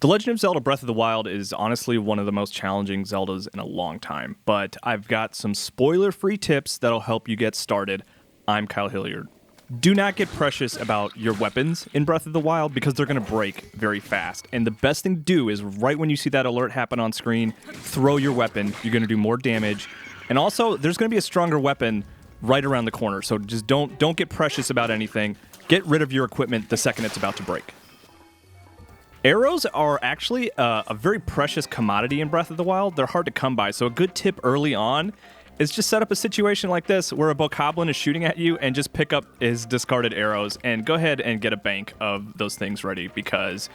The Legend of Zelda Breath of the Wild is honestly one of the most challenging Zeldas in a long time, but I've got some spoiler-free tips that'll help you get started. I'm Kyle Hilliard. Do not get precious about your weapons in Breath of the Wild because they're going to break very fast. And the best thing to do is right when you see that alert happen on screen, throw your weapon. You're going to do more damage. And also, there's going to be a stronger weapon right around the corner. So just don't get precious about anything. Get rid of your equipment the second it's about to break. Arrows are actually a very precious commodity in Breath of the Wild. They're hard to come by. So a good tip early on is just set up a situation like this where a bokoblin is shooting at you and just pick up his discarded arrows and go ahead and get a bank of those things ready because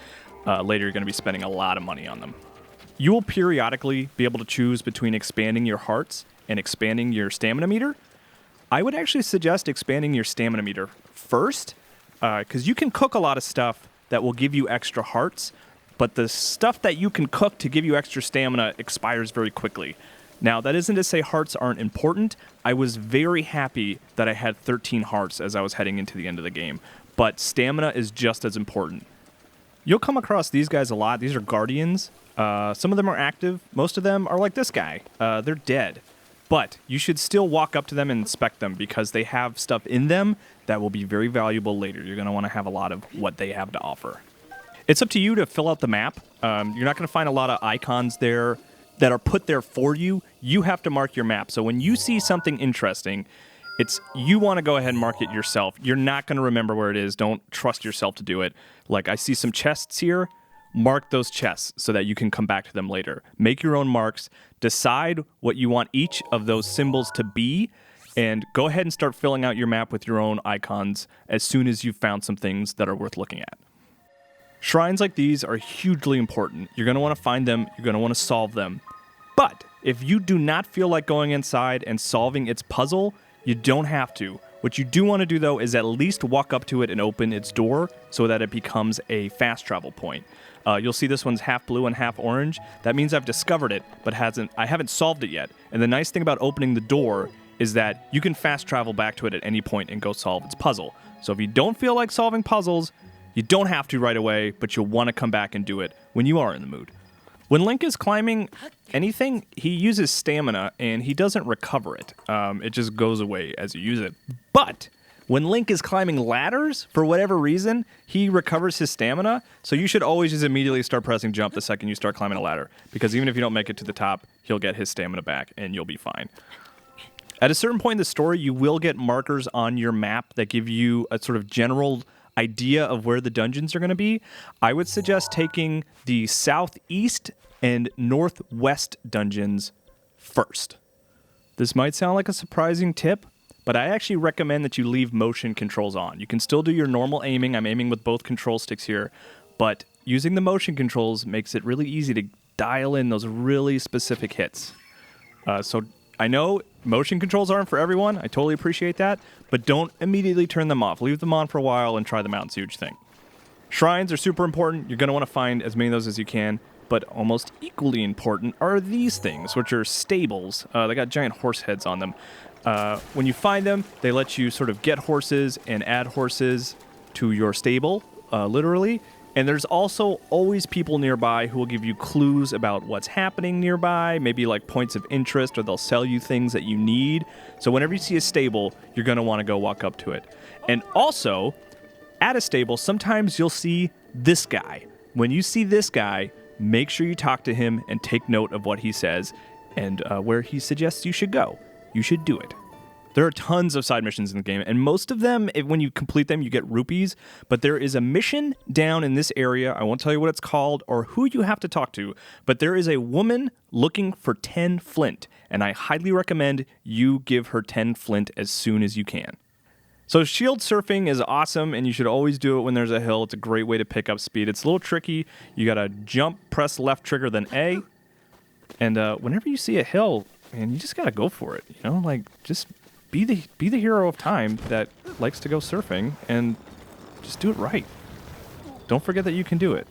later you're going to be spending a lot of money on them. You will periodically be able to choose between expanding your hearts and expanding your stamina meter. I would actually suggest expanding your stamina meter first because you can cook a lot of stuff that will give you extra hearts, but the stuff that you can cook to give you extra stamina expires very quickly. Now, that isn't to say hearts aren't important. I was very happy that I had 13 hearts as I was heading into the end of the game, but stamina is just as important. You'll come across these guys a lot. These are guardians. Some of them are active. Most of them are like this guy. They're dead. But you should still walk up to them and inspect them because they have stuff in them that will be very valuable later. You're going to want to have a lot of what they have to offer. It's up to you to fill out the map. You're not going to find a lot of icons there that are put there for you. You have to mark your map. So when you see something interesting, you want to go ahead and mark it yourself. You're not going to remember where it is. Don't trust yourself to do it. Like I see some chests here. Mark those chests so that you can come back to them later. Make your own marks. Decide what you want each of those symbols to be, and go ahead and start filling out your map with your own icons as soon as you've found some things that are worth looking at. Shrines like these are hugely important. You're going to want to find them. You're going to want to solve them. But if you do not feel like going inside and solving its puzzle, you don't have to. What you do want to do, though, is at least walk up to it and open its door so that it becomes a fast travel point. You'll see this one's half blue and half orange. That means I've discovered it, but I haven't solved it yet. And the nice thing about opening the door is that you can fast travel back to it at any point and go solve its puzzle. So if you don't feel like solving puzzles, you don't have to right away, but you'll want to come back and do it when you are in the mood. When Link is climbing anything, he uses stamina, and he doesn't recover it. It just goes away as you use it. But when Link is climbing ladders, for whatever reason, he recovers his stamina, so you should always just immediately start pressing jump the second you start climbing a ladder, because even if you don't make it to the top, he'll get his stamina back, and you'll be fine. At a certain point in the story, you will get markers on your map that give you a sort of general idea of where the dungeons are going to be. I would suggest taking the southeast and northwest dungeons first. This might sound like a surprising tip, but I actually recommend that you leave motion controls on. You can still do your normal aiming. I'm aiming with both control sticks here, but using the motion controls makes it really easy to dial in those really specific hits. So I know motion controls aren't for everyone. I totally appreciate that, but don't immediately turn them off. Leave them on for a while and try them out and see what you think. Shrines are super important. You're going to want to find as many of those as you can, but almost equally important are these things, which are stables. They got giant horse heads on them. When you find them, they let you sort of get horses and add horses to your stable, literally. And there's also always people nearby who will give you clues about what's happening nearby, maybe like points of interest, or they'll sell you things that you need. So whenever you see a stable, you're going to want to go walk up to it. And also, at a stable, sometimes you'll see this guy. When you see this guy, make sure you talk to him and take note of what he says and where he suggests you should go. You should do it. There are tons of side missions in the game, and most of them, when you complete them, you get rupees, but there is a mission down in this area. I won't tell you what it's called or who you have to talk to, but there is a woman looking for 10 flint, and I highly recommend you give her 10 flint as soon as you can. So shield surfing is awesome, and you should always do it when there's a hill. It's a great way to pick up speed. It's a little tricky. You gotta jump, press left trigger, then A, and whenever you see a hill, man, you just gotta go for it. You know, like just be the hero of time that likes to go surfing and just do it right. Don't forget that you can do it.